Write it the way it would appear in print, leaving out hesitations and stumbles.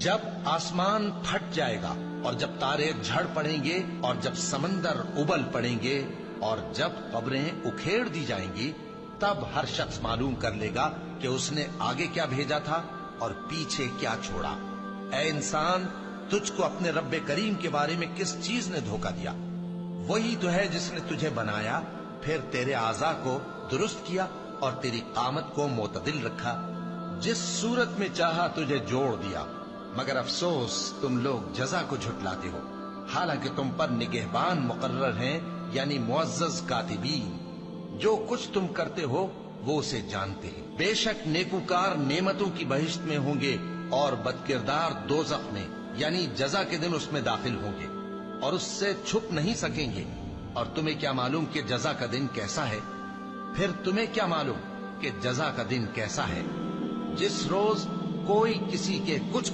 جب آسمان پھٹ جائے گا اور جب تارے جھڑ پڑیں گے اور جب سمندر ابل پڑیں گے اور جب قبریں اکھیڑ دی جائیں گی، تب ہر شخص معلوم کر لے گا کہ اس نے آگے کیا بھیجا تھا اور پیچھے کیا چھوڑا۔ اے انسان، تجھ کو اپنے رب کریم کے بارے میں کس چیز نے دھوکہ دیا؟ وہی تو ہے جس نے تجھے بنایا، پھر تیرے اعضاء کو درست کیا اور تیری قامت کو معتدل رکھا، جس صورت میں چاہا تجھے جوڑ دیا۔ مگر افسوس تم لوگ جزا کو جھٹلاتے ہو، حالانکہ تم پر نگہبان مقرر ہیں، یعنی معزز کاتبین۔ جو کچھ تم کرتے ہو وہ اسے جانتے ہیں۔ بے شک نیکوکار نعمتوں کی بہشت میں ہوں گے اور بدکردار دوزخ میں، یعنی جزا کے دن اس میں داخل ہوں گے اور اس سے چھپ نہیں سکیں گے۔ اور تمہیں کیا معلوم کہ جزا کا دن کیسا ہے؟ پھر تمہیں کیا معلوم کہ جزا کا دن کیسا ہے؟ جس روز کوئی کسی کے کچھ